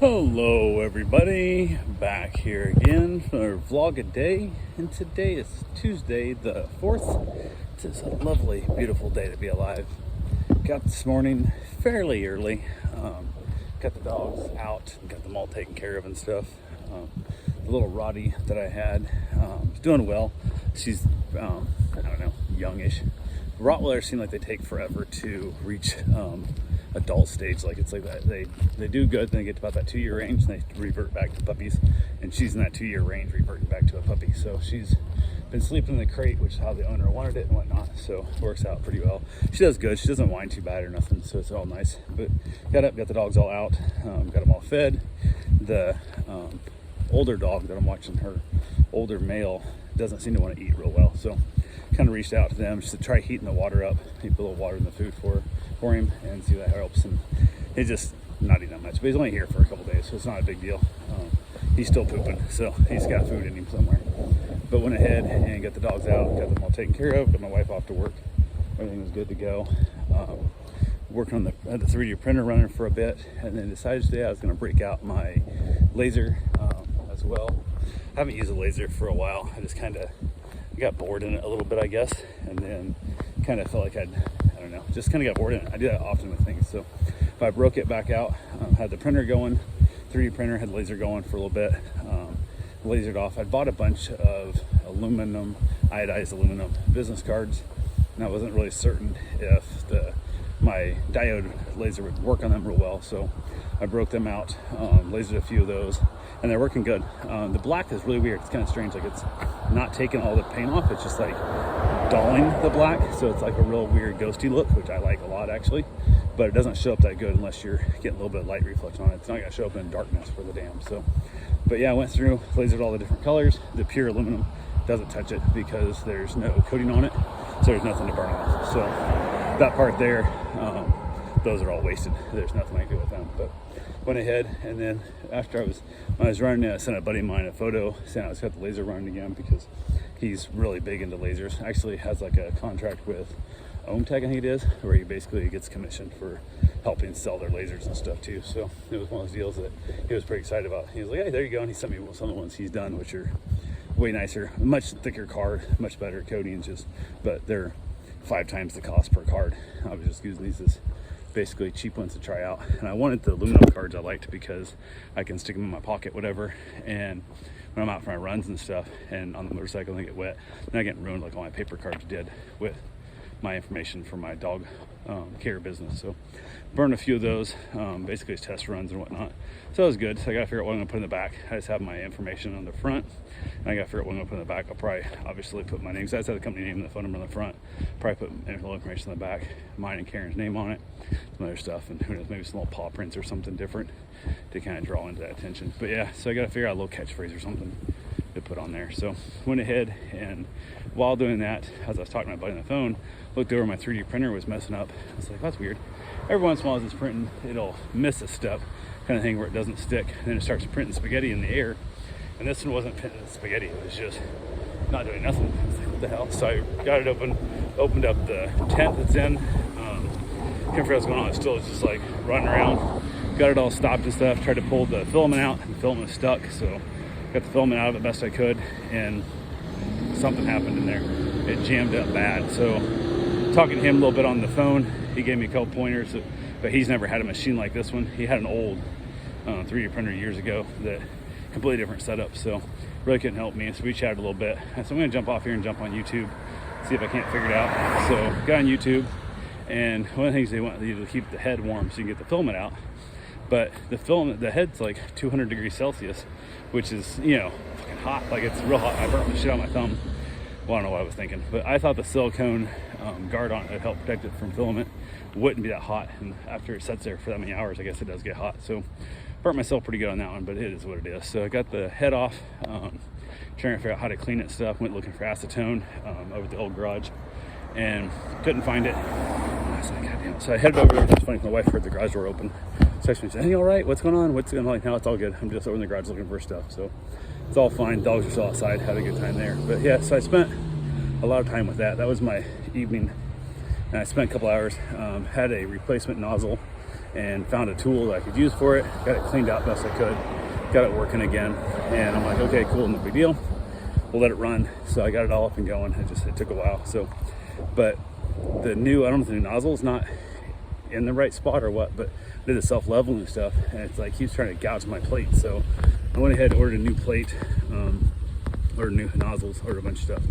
Hello everybody, back here again for vlog a day, and today is Tuesday the 4th. It's a lovely, beautiful day to be alive. Got this morning fairly early, got the dogs out, got them all taken care of and stuff. The little Roddy that I had is doing well. She's, I don't know, youngish. Rottweilers seem like they take forever to reach adult stage. Like it's like that they do good, then they get to about that 2-year range and they revert back to puppies, and she's in that 2-year range reverting back to a puppy. So she's been sleeping in the crate, which is how the owner wanted it and whatnot, so it works out pretty well. She does good, she doesn't whine too bad or nothing, so it's all nice. But got up, got the dogs all out, got them all fed. The older dog that I'm watching, her older male, doesn't seem to want to eat real well, so kind of reached out to them just to try heating the water up, put a little water in the food for him and see if that helps. And he's just not eating that much, but he's only here for a couple days, so it's not a big deal. He's still pooping, so he's got food in him somewhere. But went ahead and got the dogs out, got them all taken care of, got my wife off to work. Everything was good to go. Working on the 3D printer running for a bit, and then decided today I was going to break out my laser as well. I haven't used a laser for a while. I just kind of got bored in it a little bit, I guess, and then kind of felt like I don't know, just kind of got bored in it. I do that often with things. So if I broke it back out, had the printer going, 3D printer, had the laser going for a little bit, lasered off. I bought a bunch of aluminum, iodized aluminum business cards, and I wasn't really certain if my diode laser would work on them real well, so I broke them out, lasered a few of those, and they're working good. The black is really weird. It's kind of strange, like it's not taking all the paint off, it's just like dulling the black, so it's like a real weird ghosty look, which I like a lot actually, but it doesn't show up that good unless you're getting a little bit of light reflection on it. It's not gonna show up in darkness for the dam. So, but yeah, I went through, lasered all the different colors. The pure aluminum doesn't touch it because there's no coating on it, so there's nothing to burn off. So that part there, those are all wasted. There's nothing I can do with them. But went ahead, and then after when I was running it, I sent a buddy of mine a photo saying I was got the laser running again, because he's really big into lasers. Actually has like a contract with OMTech, I think it is, where he basically gets commissioned for helping sell their lasers and stuff too. So it was one of those deals that he was pretty excited about. He was like, hey, there you go, and he sent me some of the ones he's done, which are way nicer, much thicker card, much better coatings, but they're 5 times the cost per card. I was just using these as basically cheap ones to try out, and I wanted the aluminum cards I liked because I can stick them in my pocket, whatever, and when I'm out for my runs and stuff and on the motorcycle and they get wet, they're not getting ruined like all my paper cards did with my information for my dog care business. So burned a few of those, basically as test runs and whatnot. So it was good. So I gotta figure out what I'm gonna put in the back. I just have my information on the front, and I gotta figure out what I'm gonna put in the back. I'll probably obviously put my name, so I just have the company name and the phone number on the front. Probably put a little information in the back, mine and Karen's name on it, some other stuff, and who knows, maybe some little paw prints or something different to kind of draw into that attention. But yeah, so I gotta figure out a little catchphrase or something to put on there. So went ahead, and while doing that, as I was talking to my buddy on the phone, looked over, my 3D printer was messing up. I was like, that's weird. Every once in a while as it's printing, it'll miss a step, kind of thing, where it doesn't stick, and then it starts printing spaghetti in the air. And this one wasn't printing spaghetti, it was just not doing nothing. I was like, what the hell? So I got it opened up the tent that's in. Can't figure out what's going on. It still is just like running around. Got it all stopped and stuff, tried to pull the filament out, and the filament was stuck, so got the filament out of it best I could, and something happened in there. It jammed up bad. So talking to him a little bit on the phone, he gave me a couple pointers, but he's never had a machine like this one. He had an old 3D printer years ago, that completely different setup, so really couldn't help me. So we chatted a little bit, and so I'm gonna jump off here and jump on YouTube, see if I can't figure it out. So got on YouTube, and one of the things they want you to keep the head warm so you can get the filament out. But the head's like 200 degrees Celsius, which is, you know, fucking hot. Like, it's real hot. I burnt the shit on my thumb. Well, I don't know what I was thinking, but I thought the silicone guard on it would help protect it from filament. Wouldn't be that hot, and after it sits there for that many hours, I guess it does get hot. So burnt myself pretty good on that one, but it is what it is. So I got the head off, trying to figure out how to clean it stuff. Went looking for acetone over at the old garage, and couldn't find it. I was like, God damn it. So I headed over there. It's funny, my wife heard the garage door open. So she said, anything all right? What's going on? I'm like, no, it's all good. I'm just over in the garage looking for stuff. So it's all fine. Dogs are still outside. Had a good time there. But yeah, so I spent a lot of time with that. That was my evening. And I spent a couple hours, had a replacement nozzle and found a tool that I could use for it. Got it cleaned out best I could, got it working again, and I'm like, okay, cool, no big deal. We'll let it run. So I got it all up and going. It took a while. So, but the new, I don't know if the new nozzle is not in the right spot or what, but I did the self-leveling stuff, and it's like keeps trying to gouge my plate. So I went ahead and ordered a new plate, ordered new nozzles, ordered a bunch of stuff,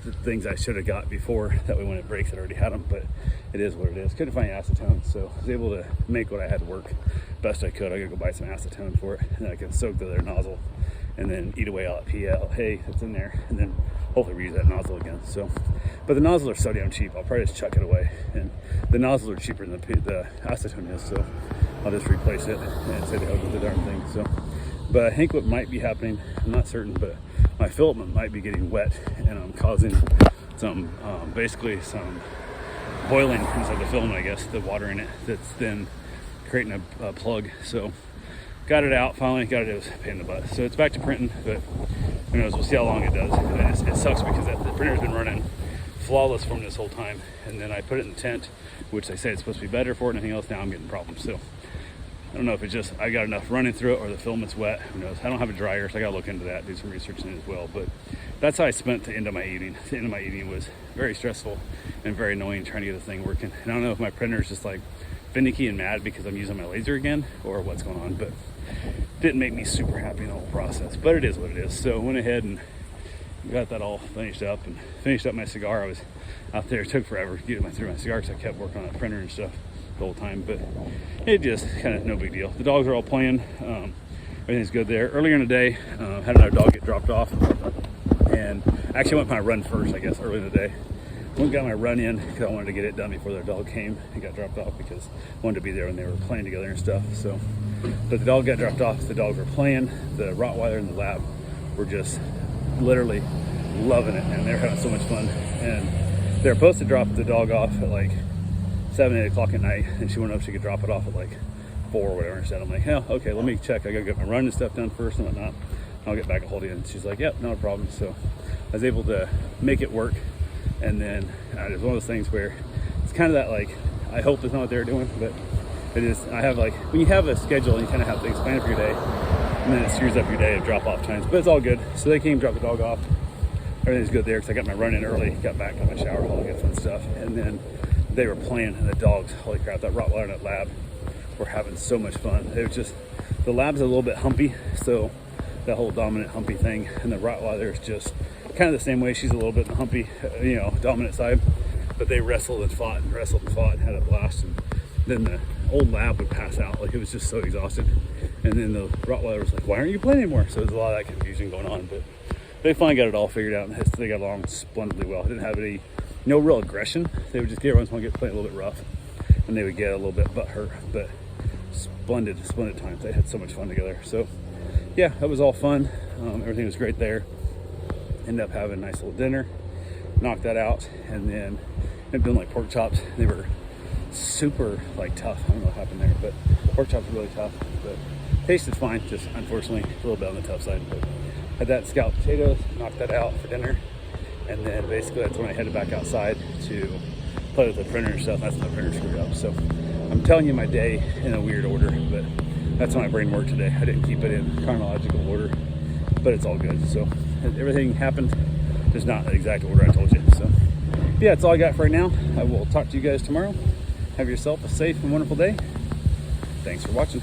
the things I should have got before, that way when it breaks I already had them, but it is what it is. Couldn't find acetone, so I was able to make what I had work best I could. I gotta go buy some acetone for it, and then I can soak the other nozzle and then eat away all that PL hay that's in there, and then hopefully reuse that nozzle again. So, but the nozzles are so damn cheap, I'll probably just chuck it away, and the nozzles are cheaper than the acetone is, so I'll just replace it and say the hell with the darn thing. So, but I think what might be happening, I'm not certain, but my filament might be getting wet, and I'm causing some basically some boiling inside the filament, I guess, the water in it, that's then creating a plug. So got it out, finally got it. It was a pain in the butt. So it's back to printing, but who knows, we'll see how long it does. And it sucks because the printer's been running flawless from this whole time, and then I put it in the tent, which they say it's supposed to be better for it and anything else. Now I'm getting problems. So I don't know if it's just I got enough running through it or the filament's wet. Who knows? I don't have a dryer, so I gotta look into that, do some research in it as well. But that's how I spent the end of my evening. The end of my evening was very stressful and very annoying trying to get the thing working. And I don't know if my printer is just like finicky and mad because I'm using my laser again or what's going on, but didn't make me super happy in the whole process. But it is what it is. So went ahead and got that all finished up and finished up my cigar. I was out there, it took forever to get through my cigar because I kept working on that printer and stuff the whole time, but it just kind of no big deal. The dogs are all playing, everything's good there. Earlier in the day, had another dog get dropped off, and actually went for my run first, I guess, early in the day. Went and got my run in because I wanted to get it done before their dog came and got dropped off, because I wanted to be there when they were playing together and stuff. So, but the dog got dropped off, the dogs were playing, the Rottweiler and the Lab were just literally loving it, and they were having so much fun. And they were supposed to drop the dog off at like 7, 8 o'clock at night, and she went up, she could drop it off at like 4 or whatever. Instead, I'm like, yeah, okay, let me check. I gotta get my run and stuff done first and whatnot. I'll get back a hold of you. And she's like, yep, no problem. So I was able to make it work. And then it was one of those things where it's kind of that, like, I hope it's not what they're doing, but it is. I have, like, when you have a schedule and you kind of have things planned for your day, and then it screws up your day of drop off times, but it's all good. So they came, dropped the dog off. Everything's good there because I got my run in early, got back, got my shower, all that fun stuff. And then they were playing, and the dogs, holy crap, that Rottweiler and that Lab were having so much fun. It was just, the Lab's a little bit humpy, so that whole dominant humpy thing, and the Rottweiler is just kind of the same way. She's a little bit the humpy, dominant side, but they wrestled and fought and had a blast. And then the old Lab would pass out, like it was just so exhausted. And then the Rottweiler was like, why aren't you playing anymore? So there's a lot of that confusion going on, but they finally got it all figured out, and they got along splendidly well. Didn't have no real aggression. They would just get once in a while, get playing a little bit rough, and they would get a little bit butthurt, but splendid times. They had so much fun together. So yeah, that was all fun. Everything was great there. Ended up having a nice little dinner, knocked that out, and then ended up doing like pork chops. They were super like tough. I don't know what happened there, but pork chops were really tough, but tasted fine. Just unfortunately a little bit on the tough side. But had that scalloped potatoes, knocked that out for dinner, and then basically that's when I headed back outside to play with the printer and stuff. That's when the printer screwed up. So I'm telling you my day in a weird order, but that's how my brain worked today. I didn't keep it in chronological order, but it's all good. So everything happened, just not the exact order I told you. So yeah, that's all I got for right now. I will talk to you guys tomorrow. Have yourself a safe and wonderful day. Thanks for watching.